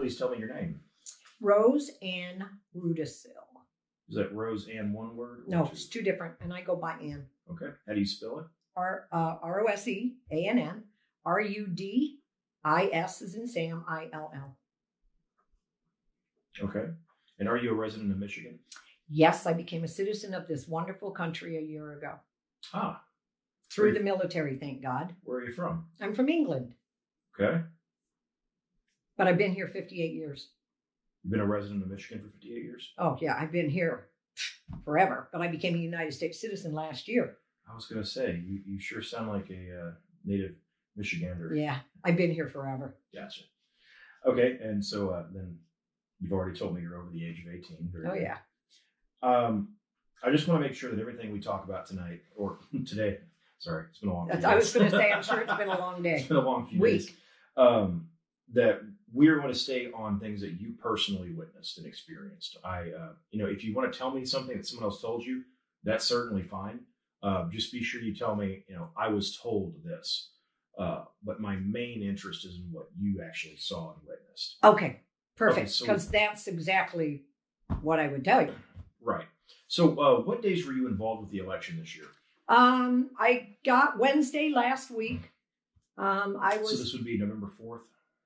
please tell me your name? Rose Ann Rudisill. Is that Rose Ann one word? No, it's two different, and I go by Ann. Okay. How do you spell it? Roseann. Rudis as in Sam, ILL. Okay. And are you a resident of Michigan? Yes, I became a citizen of this wonderful country a year ago. Ah. Through the military, thank God. Where are you from? I'm from England. Okay. But I've been here 58 years. You've been a resident of Michigan for 58 years? Oh, yeah. I've been here forever. But I became a United States citizen last year. I was going to say, you sure sound like a native Michigander. Yeah. I've been here forever. Gotcha. Okay. And so then you've already told me you're over the age of 18. Very good. Yeah. I just want to make sure that everything we talk about tonight or today, sorry, it's been a long day. I was going to say, I'm sure it's been a long day. It's been a long few days. That we're going to stay on things that you personally witnessed and experienced. If you want to tell me something that someone else told you, that's certainly fine. Just be sure you tell me, I was told this. But my main interest is in what you actually saw and witnessed. Okay, perfect. Okay, because that's exactly what I would tell you. Right. So what days were you involved with the election this year? I got Wednesday last week. So this would be November 4th?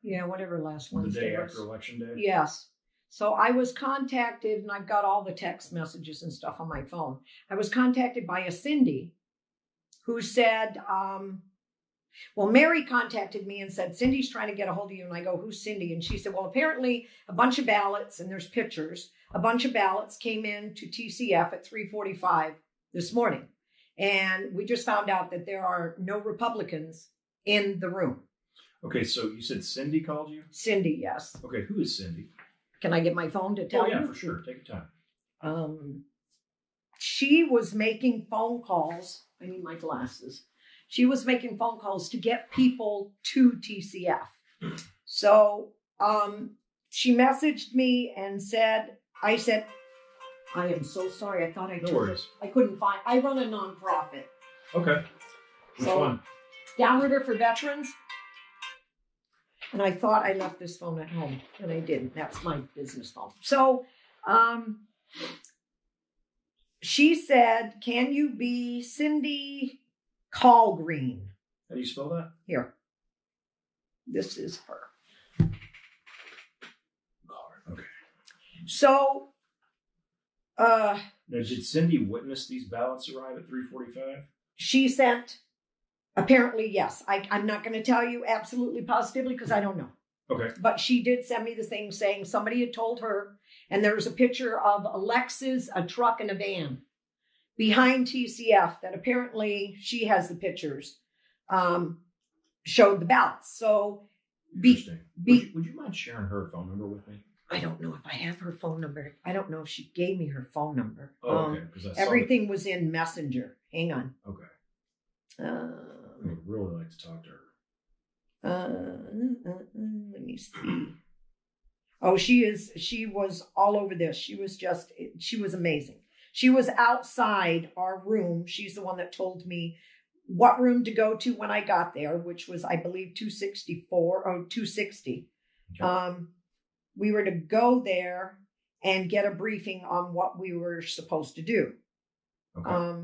Yeah, whatever last Wednesday the day was. after Election Day? Yes. So I was contacted, and I've got all the text messages and stuff on my phone. I was contacted by a Cindy who said, Mary contacted me and said, Cindy's trying to get a hold of you. And I go, who's Cindy? And she said, well, apparently a bunch of ballots, and there's pictures, a bunch of ballots came in to TCF at 3:45 this morning. And we just found out that there are no Republicans in the room. Okay, so you said Cindy called you? Cindy, yes. Okay, who is Cindy? Can I get my phone to tell you? Yeah, for sure. Take your time. She was making phone calls. I need my glasses. She was making phone calls to get people to TCF. So she messaged me and said, I am so sorry. I thought I couldn't find. I run a nonprofit. Okay. Which one? Downriver for Veterans. And I thought I left this phone at home, and I didn't. That's my business phone. So she said, can you be Cindy Callgreen? How do you spell that? Here. This is her. Okay. So now, did Cindy witness these ballots arrive at 3:45? She sent, apparently, yes. I'm not going to tell you absolutely positively because I don't know. Okay. But she did send me the thing saying somebody had told her, and there's a picture of a Lexus, a truck, and a van behind TCF that apparently she has the pictures, showed the ballots. So Interesting. Would you mind sharing her phone number with me? I don't know if I have her phone number. I don't know if she gave me her phone number. Oh, okay. Everything was in Messenger. Hang on. Okay. I would really like to talk to her. Let me see. Oh, she was all over this. She was amazing. She was outside our room. She's the one that told me what room to go to when I got there, which was, I believe, 264 or 260. Okay. We were to go there and get a briefing on what we were supposed to do. Okay.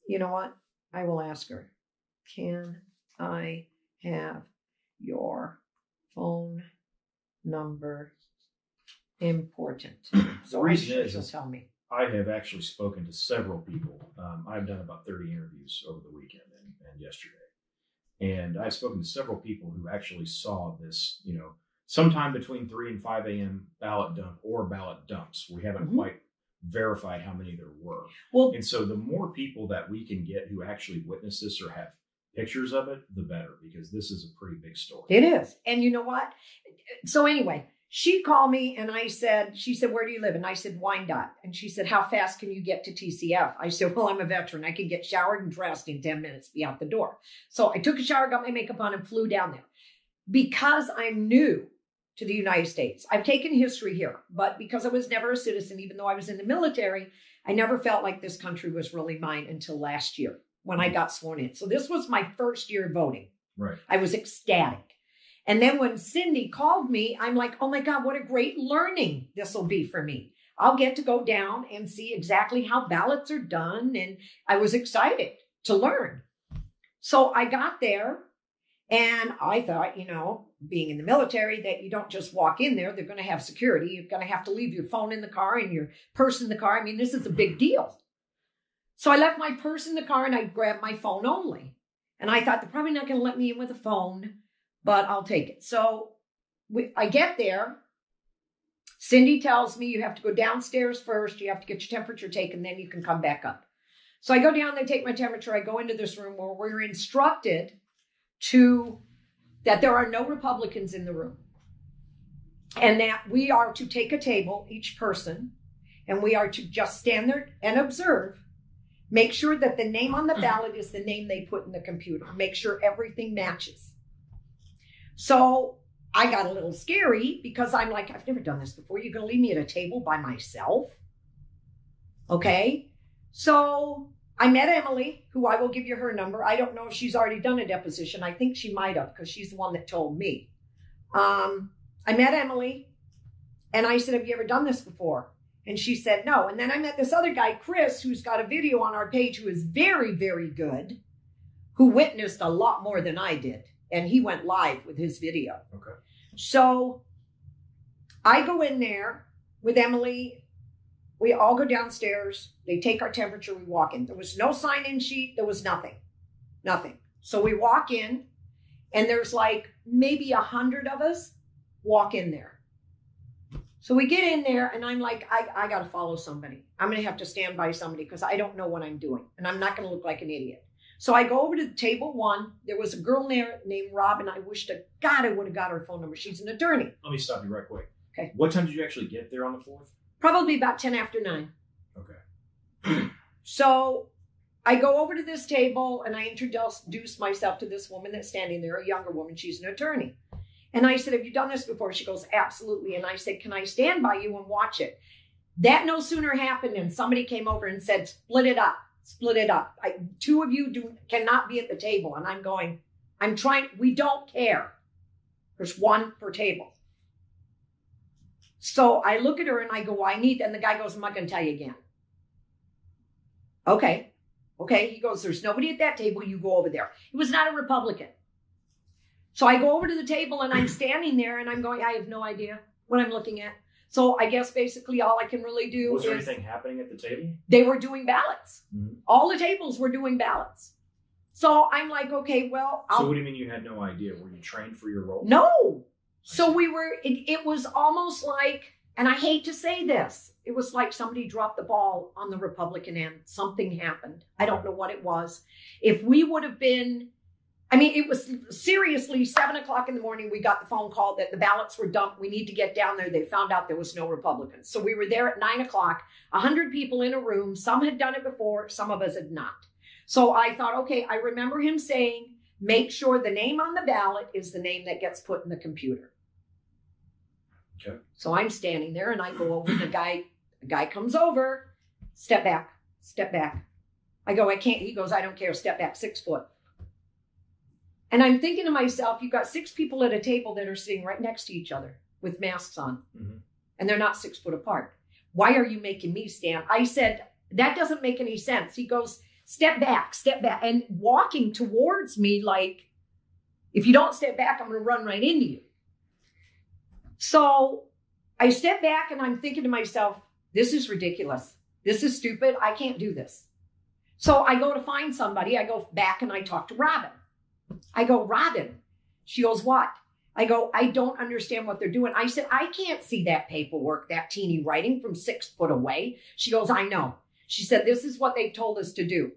You know what? I will ask her. Can I have your phone number? Important. So the reason is, she'll tell me. I have actually spoken to several people. I've done about 30 interviews over the weekend and yesterday. And I've spoken to several people who actually saw this, sometime between 3 and 5 a.m. ballot dump or ballot dumps. We haven't quite verified how many there were. Well, and so the more people that we can get who actually witness this or have pictures of it, the better, because this is a pretty big story. It is. And you know what? So anyway, she called me and she said, where do you live? And I said, Wyandotte. And she said, how fast can you get to TCF? I said, well, I'm a veteran. I can get showered and dressed in 10 minutes, be out the door. So I took a shower, got my makeup on, and flew down there. Because I'm new to the United States, I've taken history here, but because I was never a citizen, even though I was in the military, I never felt like this country was really mine until last year when I got sworn in. So this was my first year voting. Right. I was ecstatic. And then when Cindy called me, I'm like, oh my God, what a great learning this will be for me. I'll get to go down and see exactly how ballots are done. And I was excited to learn. So I got there and I thought, being in the military, that you don't just walk in there. They're going to have security. You're going to have to leave your phone in the car and your purse in the car. I mean, this is a big deal. So I left my purse in the car and I grabbed my phone only. And I thought they're probably not going to let me in with a phone, but I'll take it. So I get there. Cindy tells me you have to go downstairs first. You have to get your temperature taken, then you can come back up. So I go down, they take my temperature. I go into this room where we're instructed that there are no Republicans in the room. And that we are to take a table, each person, and we are to just stand there and observe. Make sure that the name on the ballot is the name they put in the computer. Make sure everything matches. So I got a little scary because I'm like, I've never done this before. You're going to leave me at a table by myself? Okay. So I met Emily, who I will give you her number. I don't know if she's already done a deposition. I think she might have because she's the one that told me. I met Emily and I said, have you ever done this before? And she said, no. And then I met this other guy, Chris, who's got a video on our page, who is very, very good, who witnessed a lot more than I did. And he went live with his video. Okay. So I go in there with Emily. We all go downstairs. They take our temperature. We walk in. There was no sign-in sheet. There was nothing. Nothing. So we walk in, and there's like maybe 100 of us walk in there. So we get in there, and I'm like, I got to follow somebody. I'm going to have to stand by somebody because I don't know what I'm doing, and I'm not going to look like an idiot. So I go over to table one. There was a girl there named Robin. I wish to God I would have got her phone number. She's an attorney. Let me stop you right quick. Okay. What time did you actually get there on the 4th? Probably about 10 after 9. Okay. So I go over to this table and I introduce myself to this woman that's standing there, a younger woman. She's an attorney. And I said, have you done this before? She goes, absolutely. And I said, can I stand by you and watch it? That no sooner happened and somebody came over and said, split it up. Split it up. Two of you cannot be at the table. And I'm going, we don't care. There's one per table. So I look at her and I go, well, and the guy goes, I'm not going to tell you again. Okay. He goes, there's nobody at that table. You go over there. It was not a Republican. So I go over to the table and I'm standing there and I'm going, I have no idea what I'm looking at. So I guess basically all I can really do Was there anything happening at the table? They were doing ballots. Mm-hmm. All the tables were doing ballots. So I'm like, okay, well. So what do you mean you had no idea? Were you trained for your role? No. So it was almost like, and I hate to say this, it was like somebody dropped the ball on the Republican end. Something happened. I don't know what it was. If we would have been, it was seriously 7:00 in the morning. We got the phone call that the ballots were dumped. We need to get down there. They found out there was no Republicans. So we were there at 9:00, 100 people in a room. Some had done it before. Some of us had not. So I thought, okay, I remember him saying, make sure the name on the ballot is the name that gets put in the computer. Okay. So I'm standing there and I go over, the guy comes over, step back. I go, I can't. He goes, I don't care. Step back, 6 foot. And I'm thinking to myself, you've got 6 people at a table that are sitting right next to each other with masks on. Mm-hmm. And they're not 6 foot apart. Why are you making me stand? I said, that doesn't make any sense. He goes, step back, and walking towards me like, if you don't step back, I'm going to run right into you. So I step back and I'm thinking to myself, this is ridiculous. This is stupid. I can't do this. So I go to find somebody. I go back and I talk to Robin. I go, Robin. She goes, what? I go, I don't understand what they're doing. I said, I can't see that paperwork, that teeny writing from 6 foot away. She goes, I know. She said, this is what they've told us to do.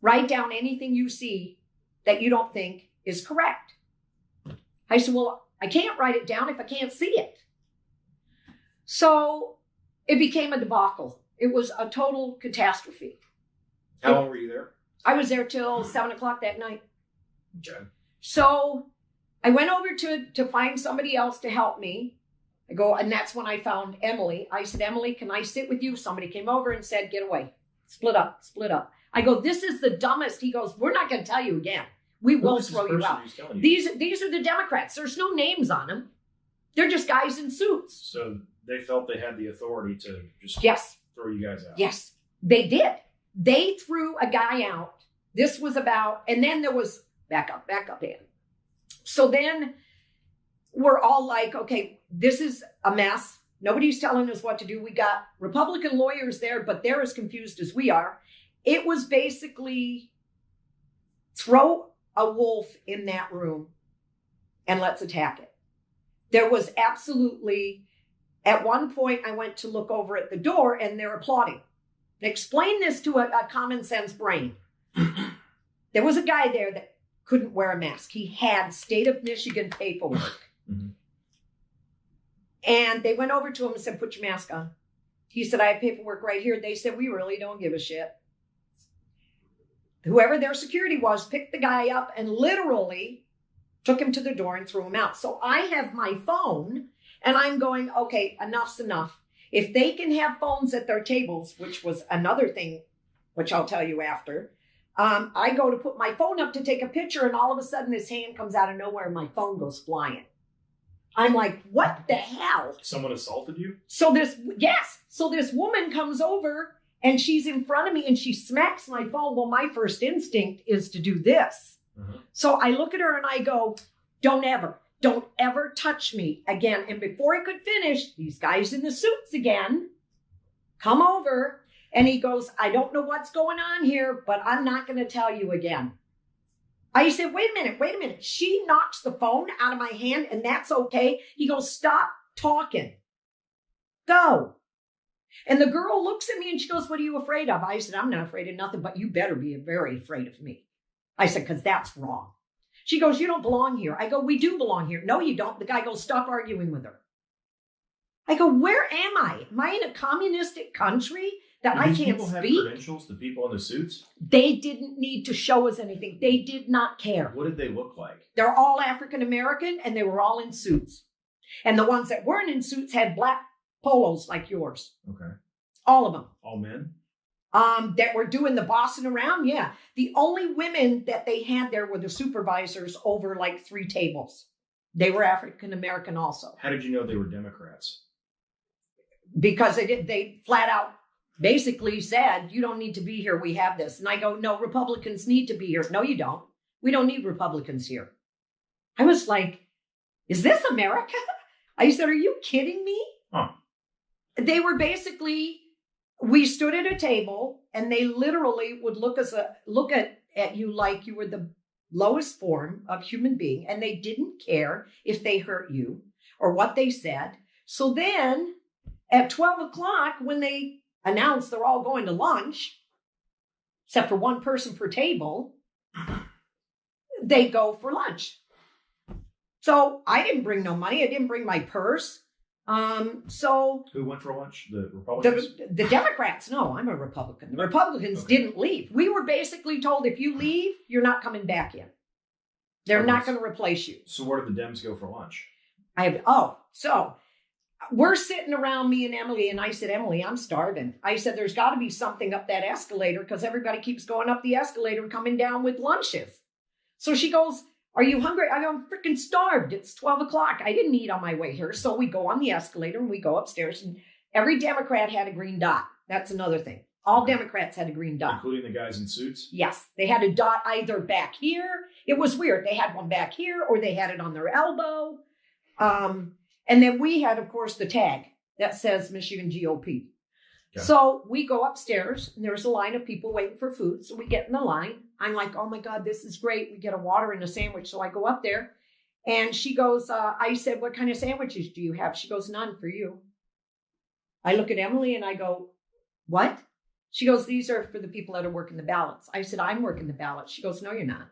Write down anything you see that you don't think is correct. I said, well, I can't write it down if I can't see it. So it became a debacle. It was a total catastrophe. How long were you there? I was there till 7:00 that night. Okay. So I went over to find somebody else to help me. I go, and that's when I found Emily. I said, Emily, can I sit with you? Somebody came over and said, get away. Split up. I go, this is the dumbest. He goes, we're not going to tell you again. We Who will is this throw you person out. who's telling you? These are the Democrats. There's no names on them. They're just guys in suits. So they felt they had the authority to just Yes. throw you guys out. Yes, they did. They threw a guy out. This was about, and then there was, back up, Ann. So then we're all like, okay, this is a mess. Nobody's telling us what to do. We got Republican lawyers there, but they're as confused as we are. It was basically throw a wolf in that room and let's attack it. There was absolutely, at one point I went to look over at the door and they're applauding. Explain this to a common sense brain. There was a guy there that couldn't wear a mask. He had state of Michigan paperwork. Mm-hmm. And they went over to him and said, put your mask on. He said, I have paperwork right here. They said, we really don't give a shit. Whoever their security was picked the guy up and literally took him to the door and threw him out. So I have my phone and I'm going, okay, enough's enough. If they can have phones at their tables, which was another thing, which I'll tell you after, I go to put my phone up to take a picture and all of a sudden this hand comes out of nowhere and my phone goes flying. I'm like, what the hell? Someone assaulted you? So this woman comes over and she's in front of me and she smacks my phone. Well, my first instinct is to do this. Uh-huh. So I look at her and I go, don't ever touch me again. And before I could finish, these guys in the suits again come over and he goes, I don't know what's going on here, but I'm not going to tell you again. I said, wait a minute. She knocks the phone out of my hand and that's okay. He goes, stop talking. Go. And the girl looks at me and she goes, what are you afraid of? I said, I'm not afraid of nothing, but you better be very afraid of me. I said, because that's wrong. She goes, you don't belong here. I go, we do belong here. No, you don't. The guy goes, stop arguing with her. I go, where am I? Am I in a communistic country that I can't speak? People have credentials, the people in the suits? They didn't need to show us anything. They did not care. What did they look like? They're all African American and they were all in suits. And the ones that weren't in suits had black polos like yours. Okay. All of them. All men? That were doing the bossing around. Yeah. The only women that they had there were the supervisors over like 3 tables. They were African American also. How did you know they were Democrats? Because they flat out basically said, you don't need to be here. We have this. And I go, no, Republicans need to be here. No, you don't. We don't need Republicans here. I was like, is this America? I said, are you kidding me? Huh. They were basically, we stood at a table and they literally would look at you like you were the lowest form of human being. And they didn't care if they hurt you or what they said. So then at 12 o'clock, when they announced they're all going to lunch, except for one person per table, they go for lunch. So I didn't bring no money. I didn't bring my purse. So who went for lunch? The Republicans? The Democrats. No, I'm a Republican. The Republicans didn't leave. We were basically told if you leave, you're not coming back in. They're not going to replace you. So where did the Dems go for lunch? So we're sitting around, me and Emily, and I said, Emily, I'm starving. I said, there's got to be something up that escalator because everybody keeps going up the escalator and coming down with lunches. So she goes, are you hungry? I go, I'm freaking starved. It's 12 o'clock. I didn't eat on my way here. So we go on the escalator and we go upstairs and every Democrat had a green dot. That's another thing. All Democrats had a green dot. Including the guys in suits? Yes. They had a dot either back here. It was weird. They had one back here or they had it on their elbow. And then we had, of course, the tag that says Michigan GOP. Okay. So we go upstairs and there's a line of people waiting for food. So we get in the line. I'm like, oh my God, this is great. We get a water and a sandwich. So I go up there and she goes, I said, what kind of sandwiches do you have? She goes, none for you. I look at Emily and I go, what? She goes, these are for the people that are working the ballots. I said, I'm working the ballots. She goes, no, you're not.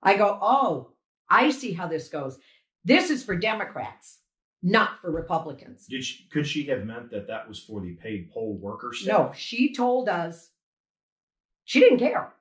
I go, oh, I see how this goes. This is for Democrats, not for Republicans. Could she have meant that was for the paid poll worker staff? No, she told us she didn't care.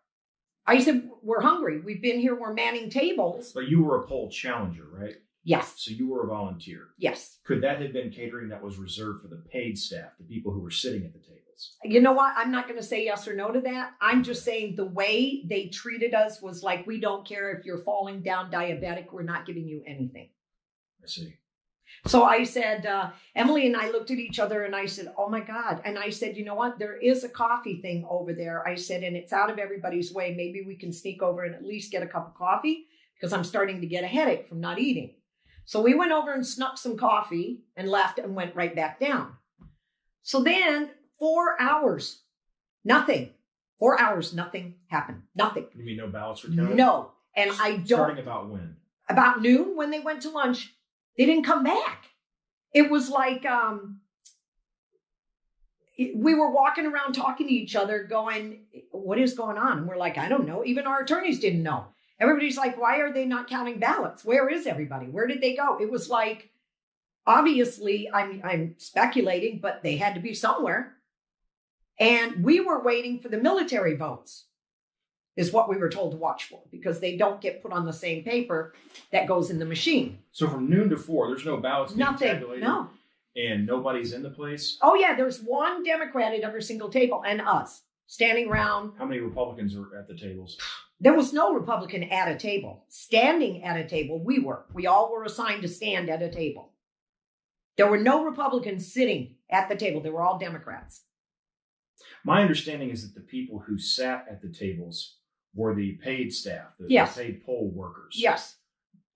I said, we're hungry. We've been here. We're manning tables. But you were a poll challenger, right? Yes. So you were a volunteer. Yes. Could that have been catering that was reserved for the paid staff, the people who were sitting at the tables? ballots. You know what? I'm not going to say yes or no to that. I'm just saying the way they treated us was like, we don't care if you're falling down diabetic. We're not giving you anything. I see. So I said, Emily and I looked at each other and I said, oh my God. And I said, you know what? There is a coffee thing over there. I said, and it's out of everybody's way. Maybe we can sneak over and at least get a cup of coffee because I'm starting to get a headache from not eating. So we went over and snuck some coffee and left and went right back down. So then 4 hours, nothing. 4 hours, nothing happened. Nothing. You mean no ballots were counted? No. And I don't. Starting about when? About noon when they went to lunch. They didn't come back. It was like we were walking around talking to each other going, what is going on? And we're like, I don't know. Even our attorneys didn't know. Everybody's like, why are they not counting ballots? Where is everybody? Where did they go? It was like, obviously, I'm speculating, but they had to be somewhere. And we were waiting for the military votes, is what we were told to watch for, because they don't get put on the same paper that goes in the machine. So from noon to 4, there's no ballots being tabulated? No. And nobody's in the place? Oh, yeah, there's one Democrat at every single table and us standing around. How many Republicans are at the tables? There was no Republican at a table. Standing at a table, we were. We all were assigned to stand at a table. There were no Republicans sitting at the table. They were all Democrats. My understanding is that the people who sat at the tables were the paid staff, the paid poll workers. Yes.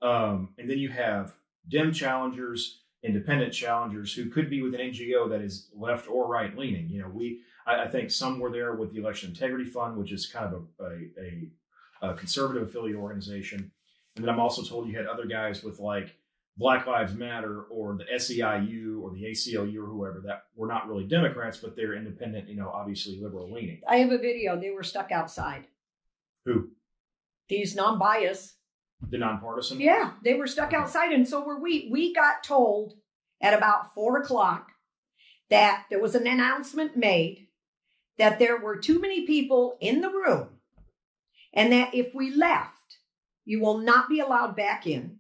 And then you have Dem challengers, independent challengers who could be with an NGO that is left or right leaning. You know, I think some were there with the Election Integrity Fund, which is kind of a conservative affiliate organization. And then I'm also told you had other guys with like Black Lives Matter or the SEIU or the ACLU or whoever that were not really Democrats, but they're independent, you know, obviously liberal leaning. I have a video. They were stuck outside. Who? These non-biased. The nonpartisan? Yeah, they were stuck outside. And so were we. We got told at about 4:00 that there was an announcement made that there were too many people in the room and that if we left, you will not be allowed back in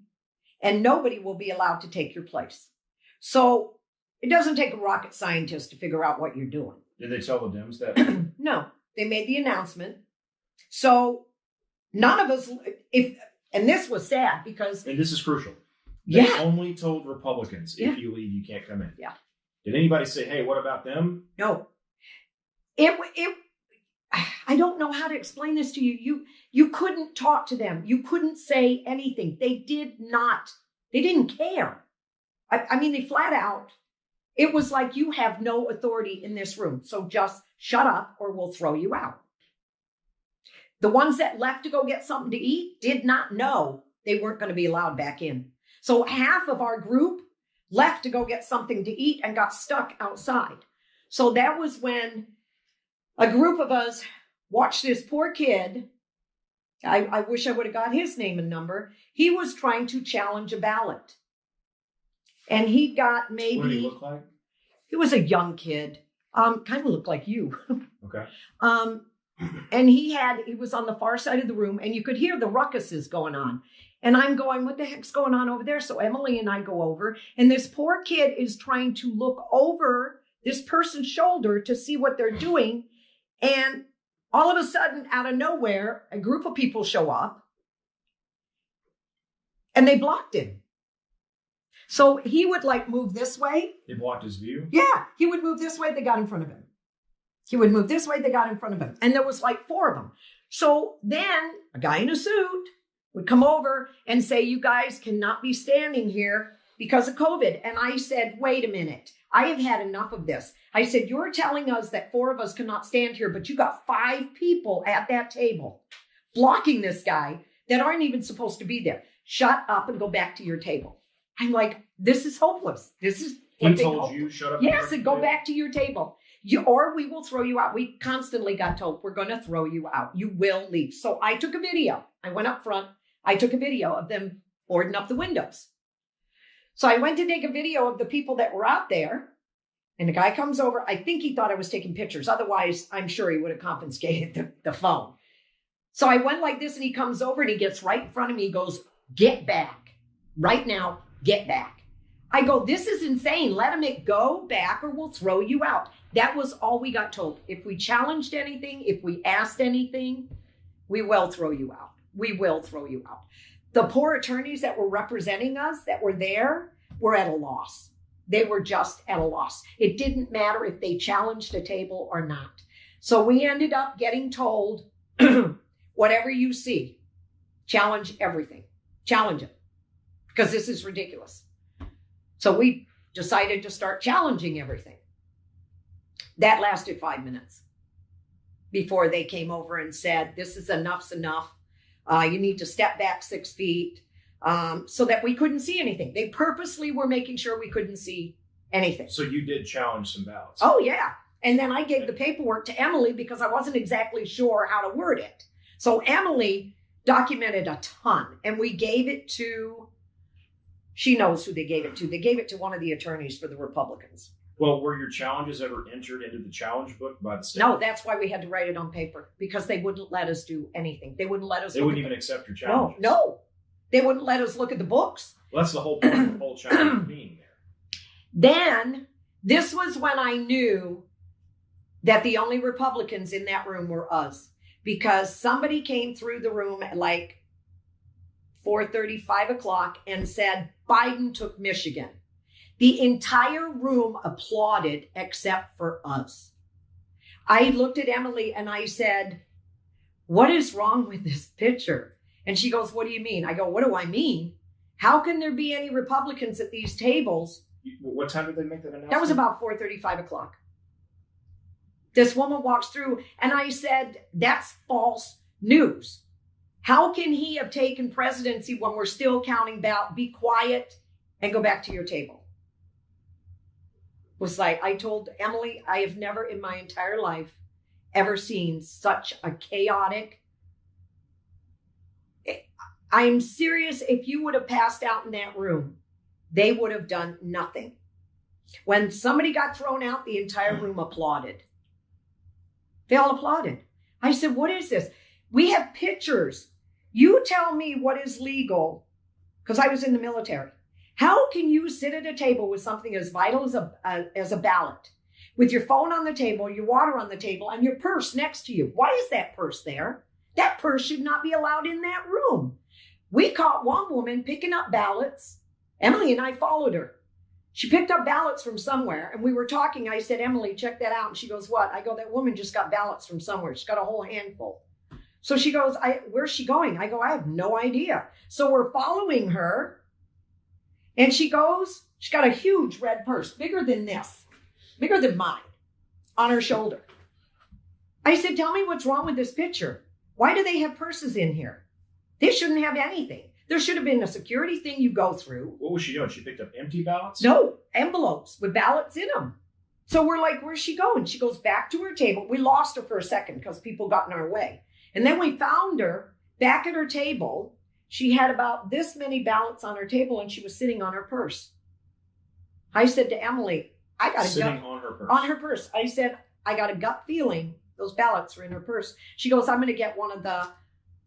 and nobody will be allowed to take your place. So it doesn't take a rocket scientist to figure out what you're doing. Did they tell the Dems that? No, they made the announcement. So none of us, and this was sad because. And this is crucial. They only told Republicans, if you leave, you can't come in. Yeah. Did anybody say, hey, what about them? No. I don't know how to explain this to you. You couldn't talk to them. You couldn't say anything. They didn't care. I mean, they flat out, it was like, you have no authority in this room. So just shut up or we'll throw you out. The ones that left to go get something to eat did not know they weren't going to be allowed back in. So half of our group left to go get something to eat and got stuck outside. So that was when a group of us watched this poor kid. I wish I would have got his name and number. He was trying to challenge a ballot. And he got maybe... What did he look like? He was a young kid. Kind of looked like you. Okay. And he was on the far side of the room and you could hear the ruckuses going on. And I'm going, what the heck's going on over there? So Emily and I go over and this poor kid is trying to look over this person's shoulder to see what they're doing. And all of a sudden, out of nowhere, a group of people show up and they blocked him. So he would like move this way. They blocked his view? Yeah. He would move this way. They got in front of him. He would move this way. They got in front of him. And there was like 4 of them. So then a guy in a suit would come over and say, you guys cannot be standing here because of COVID. And I said, wait a minute. I have had enough of this. I said, you're telling us that 4 of us cannot stand here, but you got 5 people at that table blocking this guy that aren't even supposed to be there. Shut up and go back to your table. I'm like, this is hopeless. This is what he told you, shut up. Yes, and go back to your table. Or we will throw you out. We constantly got told, we're going to throw you out. You will leave. So I took a video. I went up front. I took a video of them boarding up the windows. So I went to take a video of the people that were out there. And the guy comes over. I think he thought I was taking pictures. Otherwise, I'm sure he would have confiscated the phone. So I went like this and he comes over and he gets right in front of me. He goes, get back. Right now, get back. I go, this is insane. Let him go back or we'll throw you out. That was all we got told. If we challenged anything, if we asked anything, we will throw you out. We will throw you out. The poor attorneys that were representing us, that were there, were at a loss. They were just at a loss. It didn't matter if they challenged a table or not. So we ended up getting told, whatever you see, challenge everything. Challenge it. Because this is ridiculous. So we decided to start challenging everything. That lasted 5 minutes before they came over and said, this is enough's enough. You need to step back 6 feet, so that we couldn't see anything. They purposely were making sure we couldn't see anything. So you did challenge some ballots. Oh, yeah. And then I gave the paperwork to Emily because I wasn't exactly sure how to word it. So Emily documented a ton, and we gave it to, she knows who they gave it to. They gave it to one of the attorneys for the Republicans. Well, were your challenges ever entered into the challenge book by the state? No, that's why we had to write it on paper, because they wouldn't let us do anything. They wouldn't let us. They wouldn't even accept your challenges. No. They wouldn't let us look at the books. Well, that's the whole point of the whole challenge being there. Then, this was when I knew that the only Republicans in that room were us, because somebody came through the room at like 4:30, 5 o'clock and said, Biden took Michigan. The entire room applauded except for us. I looked at Emily and I said, what is wrong with this picture? And she goes, what do you mean? I go, what do I mean? How can there be any Republicans at these tables? What time did they make that announcement? That was about 4:30, 5 o'clock. This woman walks through and I said, that's false news. How can he have taken presidency when we're still counting ballots? Be quiet and go back to your table. Was like, I told Emily, I have never in my entire life ever seen such a chaotic. I'm serious. If you would have passed out in that room, they would have done nothing. When somebody got thrown out, the entire room applauded. They all applauded. I said, what is this? We have pictures. You tell me what is legal, because I was in the military. How can you sit at a table with something as vital as a ballot, with your phone on the table, your water on the table, and your purse next to you? Why is that purse there? That purse should not be allowed in that room. We caught one woman picking up ballots. Emily and I followed her. She picked up ballots from somewhere, and we were talking. I said, Emily, check that out. And she goes, what? I go, that woman just got ballots from somewhere. She's got a whole handful. So she goes, where's she going? I go, I have no idea. So we're following her. And she goes, she's got a huge red purse, bigger than this, bigger than mine, on her shoulder. I said, tell me what's wrong with this picture. Why do they have purses in here? They shouldn't have anything. There should have been a security thing you go through. What was she doing? She picked up empty ballots? No, envelopes with ballots in them. So we're like, where's she going? She goes back to her table. We lost her for a second because people got in our way. And then we found her back at her table. She had about this many ballots on her table, and she was sitting on her purse. I said to Emily, I got a gut. On her purse. On her purse. I said, I got a gut feeling those ballots were in her purse. She goes, I'm going to get one of the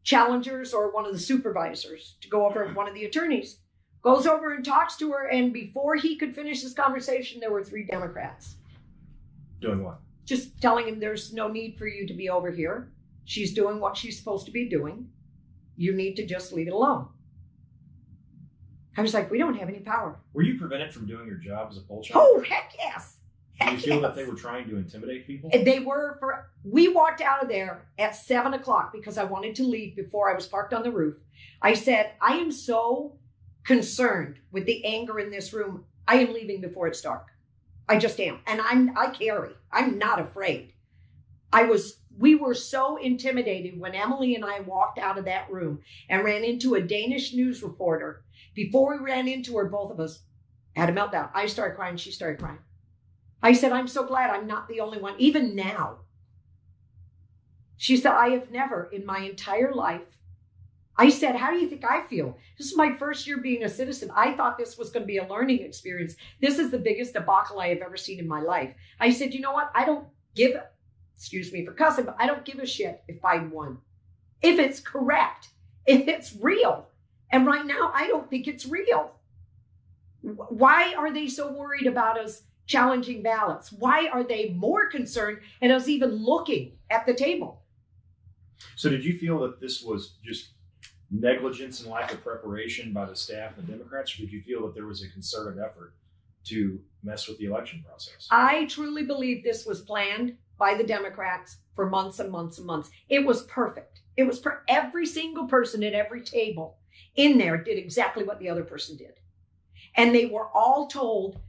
challengers or one of the supervisors to go over, one of the attorneys. Goes over and talks to her, and before he could finish his conversation, there were 3 Democrats. Doing what? Just telling him there's no need for you to be over here. She's doing what she's supposed to be doing. You need to just leave it alone. I was like, we don't have any power. Were you prevented from doing your job as a poll challenger? Oh, heck yes. Do you feel that they were trying to intimidate people? They were. We walked out of there at 7 o'clock because I wanted to leave before I was parked on the roof. I said, I am so concerned with the anger in this room. I am leaving before it's dark. I just am. And I carry. I'm not afraid. We were so intimidated when Emily and I walked out of that room and ran into a Danish news reporter. Before we ran into her, both of us had a meltdown. I started crying. She started crying. I said, I'm so glad I'm not the only one, even now. She said, I have never in my entire life. I said, how do you think I feel? This is my first year being a citizen. I thought this was going to be a learning experience. This is the biggest debacle I have ever seen in my life. I said, you know what? I don't give a, excuse me for cussing, but I don't give a shit if Biden won. If it's correct, if it's real. And right now, I don't think it's real. Why are they so worried about us challenging ballots? Why are they more concerned at us even looking at the table? So did you feel that this was just negligence and lack of preparation by the staff and the Democrats, or did you feel that there was a concerted effort to mess with the election process? I truly believe this was planned by the Democrats for months and months and months. It was perfect. It was for every single person at every table in there did exactly what the other person did. And they were all told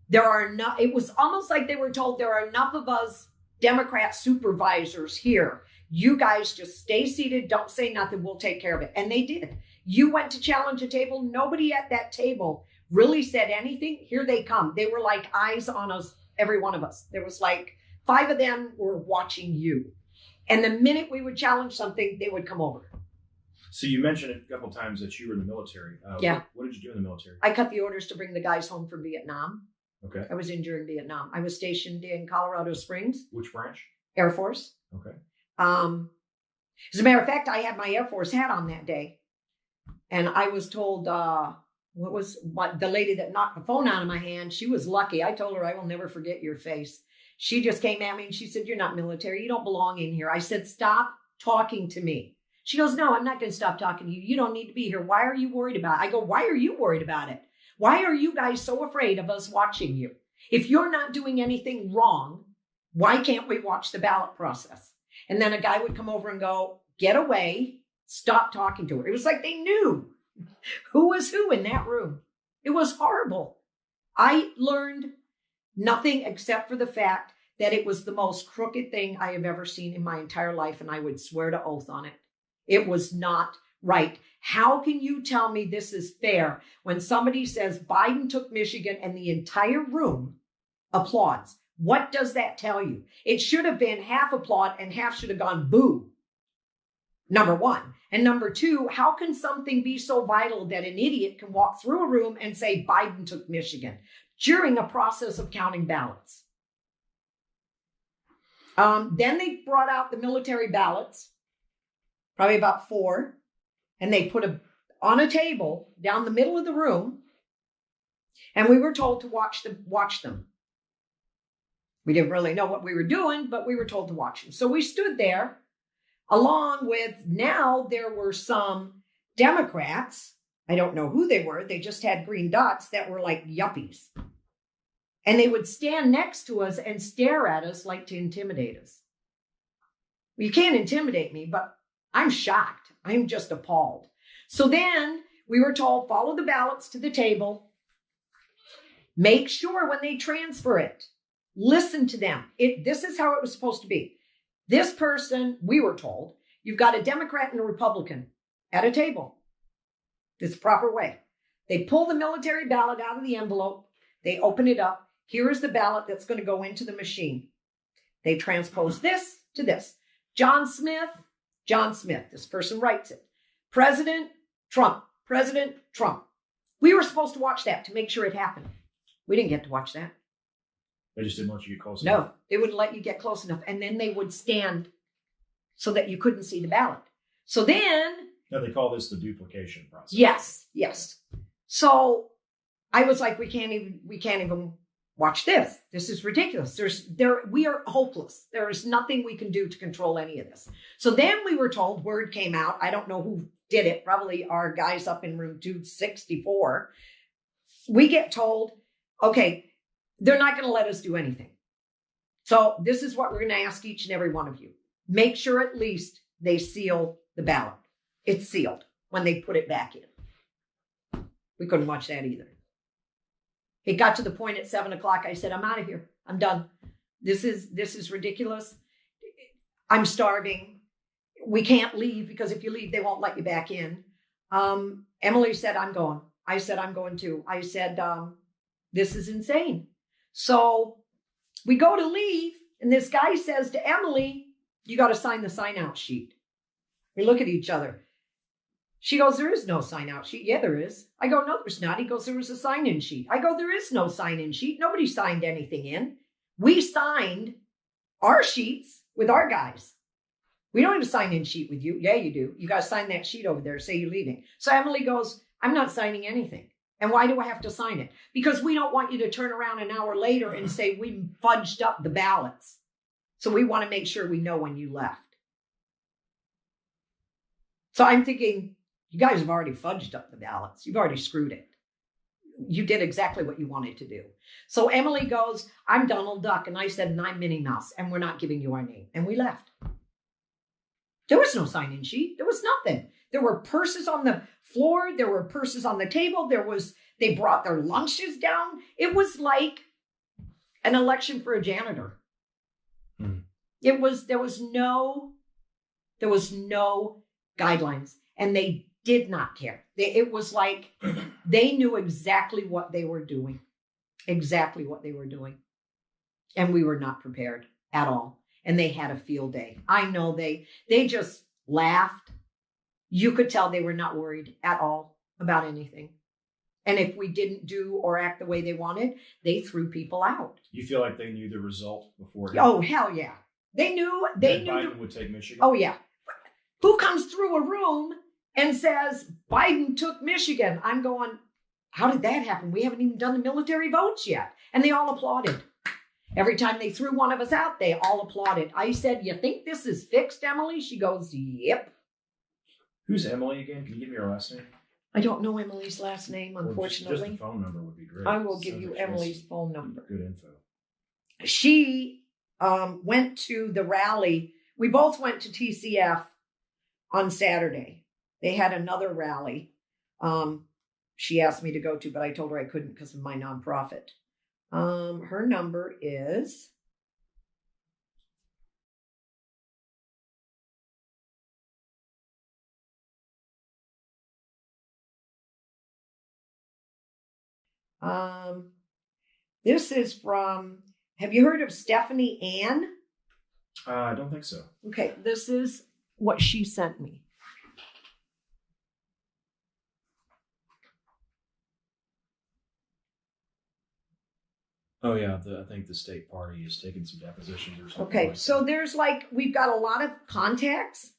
there are enough. It was almost like they were told there are enough of us Democrat supervisors here. You guys just stay seated. Don't say nothing. We'll take care of it. And they did. You went to challenge a table. Nobody at that table really said anything. Here they come. They were like eyes on us, every one of us. There was like 5 of them were watching you. And the minute we would challenge something, they would come over. So you mentioned a couple of times that you were in the military. Yeah. What did you do in the military? I cut the orders to bring the guys home from Vietnam. Okay. I was injured in Vietnam. I was stationed in Colorado Springs. Which branch? Air Force. Okay. As a matter of fact, I had my Air Force hat on that day. And I was told, what the lady that knocked the phone out of my hand, she was lucky. I told her, I will never forget your face. She just came at me and she said, you're not military. You don't belong in here. I said, stop talking to me. She goes, no, I'm not going to stop talking to you. You don't need to be here. Why are you worried about it? I go, why are you worried about it? Why are you guys so afraid of us watching you? If you're not doing anything wrong, why can't we watch the ballot process? And then a guy would come over and go, get away, stop talking to her. It was like they knew who was who in that room. It was horrible. I learned nothing except for the fact that it was the most crooked thing I have ever seen in my entire life, and I would swear to oath on it. It was not right. How can you tell me this is fair when somebody says Biden took Michigan and the entire room applauds? What does that tell you? It should have been half applaud and half should have gone boo. Number one. And number two, how can something be so vital that an idiot can walk through a room and say Biden took Michigan during a process of counting ballots? Then they brought out the military ballots, probably about 4, and they put on a table down the middle of the room, and we were told to watch them. We didn't really know what we were doing, but we were told to watch them. So we stood there along with, now there were some Democrats. I don't know who they were. They just had green dots that were like yuppies. And they would stand next to us and stare at us like to intimidate us. Well, you can't intimidate me, but I'm shocked. I'm just appalled. So then we were told, follow the ballots to the table. Make sure when they transfer it, listen to them. This is how it was supposed to be. This person, we were told, you've got a Democrat and a Republican at a table. It's the proper way. They pull the military ballot out of the envelope. They open it up. Here is the ballot that's going to go into the machine. They transpose this to this. John Smith, this person writes it. President Trump. We were supposed to watch that to make sure it happened. We didn't get to watch that. They just didn't want you to get close enough. No, they wouldn't let you get close enough. And then they would stand so that you couldn't see the ballot. So then... Now they call this the duplication process. Yes. So I was like, we can't even watch this. This is ridiculous. We are hopeless. There is nothing we can do to control any of this. So then we were told, word came out. I don't know who did it. Probably our guys up in room 264. We get told, okay, they're not going to let us do anything. So this is what we're going to ask each and every one of you. Make sure at least they seal the ballot. It's sealed when they put it back in. We couldn't watch that either. It got to the point at 7:00. I said, I'm out of here. I'm done. This is ridiculous. I'm starving. We can't leave because if you leave, they won't let you back in. Emily said, I'm going. I said, I'm going too. I said, this is insane. So we go to leave, and this guy says to Emily, you got to sign the sign-out sheet. We look at each other. She goes, there is no sign-out sheet. Yeah, there is. I go, no, there's not. He goes, there was a sign-in sheet. I go, there is no sign-in sheet. Nobody signed anything in. We signed our sheets with our guys. We don't have a sign-in sheet with you. Yeah, you do. You got to sign that sheet over there. Say you're leaving. So Emily goes, I'm not signing anything. And why do I have to sign it? Because we don't want you to turn around an hour later and say we fudged up the ballots. So we want to make sure we know when you left. So I'm thinking, you guys have already fudged up the ballots. You've already screwed it. You did exactly what you wanted to do. So Emily goes, I'm Donald Duck. And I said, and I'm Minnie Mouse. And we're not giving you our name. And we left. There was no sign-in sheet. There was nothing. There were purses on the floor. There were purses on the table. They brought their lunches down. It was like an election for a janitor. There was no guidelines, and they did not care. It was like they knew exactly what they were doing. Exactly what they were doing. And we were not prepared at all. And they had a field day. I know they just laughed. You could tell they were not worried at all about anything. And if we didn't do or act the way they wanted, they threw people out. You feel like they knew the result before? Oh, hell yeah. They knew. Biden would take Michigan? Oh, yeah. Who comes through a room and says, Biden took Michigan? I'm going, how did that happen? We haven't even done the military votes yet. And they all applauded. Every time they threw one of us out, they all applauded. I said, you think this is fixed, Emily? She goes, yep. Who's Emily again? Can you give me her last name? I don't know Emily's last name, unfortunately. Just the phone number would be great. I will give you Emily's phone number. Good info. She went to the rally. We both went to TCF on Saturday. They had another rally she asked me to go to, but I told her I couldn't because of my nonprofit. Her number is... this is from, have you heard of Stephanie Ann? I don't think so. Okay, this is what she sent me. Oh yeah, I think the state party is taking some depositions or something. Okay, so there's we've got a lot of contacts.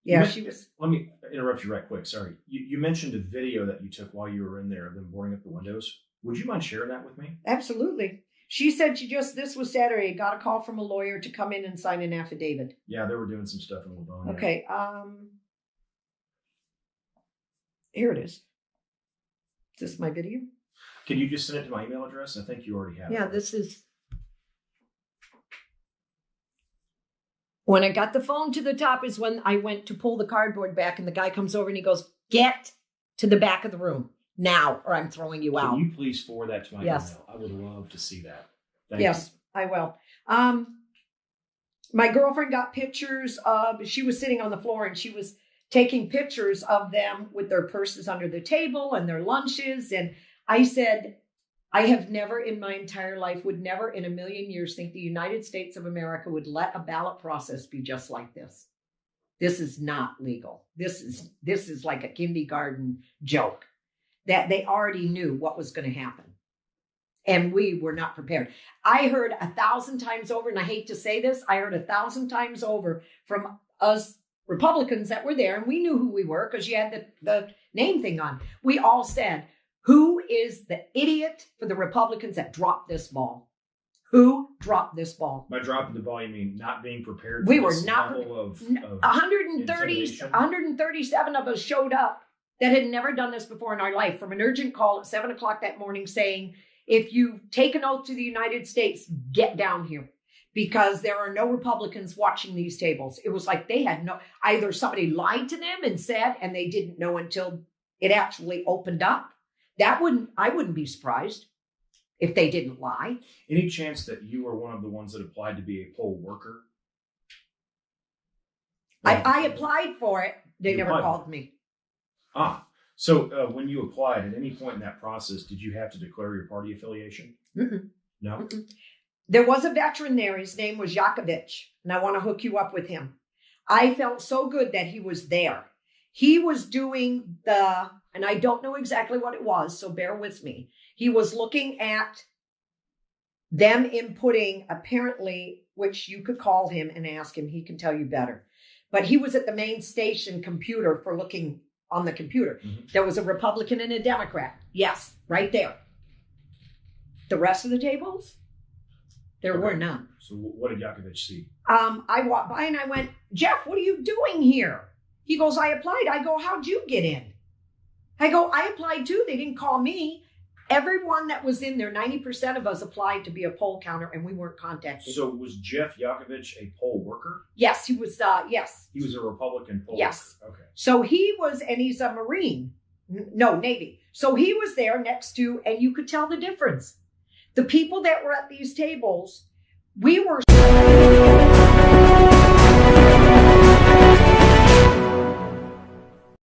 Yeah, she was. Let me interrupt you right quick. Sorry. You mentioned a video that you took while you were in there of them boarding up the windows. Would you mind sharing that with me? Absolutely. She said this was Saturday, got a call from a lawyer to come in and sign an affidavit. Yeah, they were doing some stuff in Livonia. Okay. Here it is. Is this my video? Can you just send it to my email address? I think you already have it. Yeah, this is. When I got the phone to the top is when I went to pull the cardboard back, and the guy comes over and he goes, "Get to the back of the room now, or I'm throwing you out." Can you please forward that to my email? I would love to see that. Thank you. I will. My girlfriend got pictures of, she was sitting on the floor and she was taking pictures of them with their purses under the table and their lunches. And I said, I have never in my entire life, would never in a million years think the United States of America would let a ballot process be just like this. This is not legal. This is like a kindergarten joke that they already knew what was going to happen. And we were not prepared. I heard 1,000 times over, and I hate to say this, I heard 1,000 times over from us Republicans that were there, and we knew who we were because you had the name thing on. We all said, who is the idiot for the Republicans that dropped this ball? Who dropped this ball? By dropping the ball, you mean not being prepared? We were not. Level of 137 of us showed up that had never done this before in our life, from an urgent call at 7 o'clock that morning saying, if you take an oath to the United States, get down here, because there are no Republicans watching these tables. It was like they had either somebody lied to them and said, and they didn't know until it actually opened up. I wouldn't be surprised if they didn't lie. Any chance that you were one of the ones that applied to be a poll worker? I applied for it. They never called me. So when you applied, at any point in that process, did you have to declare your party affiliation? Mm-mm. No? Mm-mm. There was a veteran there. His name was Yakovich, and I want to hook you up with him. I felt so good that he was there. He was doing and I don't know exactly what it was, so bear with me. He was looking at them inputting, apparently, which you could call him and ask him. He can tell you better. But he was at the main station computer for looking on the computer. Mm-hmm. There was a Republican and a Democrat. Yes, right there. The rest of the tables, there were none. So what did Yakovich see? I walked by and I went, Jeff, what are you doing here? He goes, I applied. I go, how'd you get in? I go, I applied too. They didn't call me. Everyone that was in there, 90% of us applied to be a poll counter, and we weren't contacted. So was Jeff Yakovich a poll worker? Yes, he was. Yes. He was a Republican poll Yes. worker. Okay. So he was, and he's a Marine. No, Navy. So he was there next to, and you could tell the difference. The people that were at these tables, we were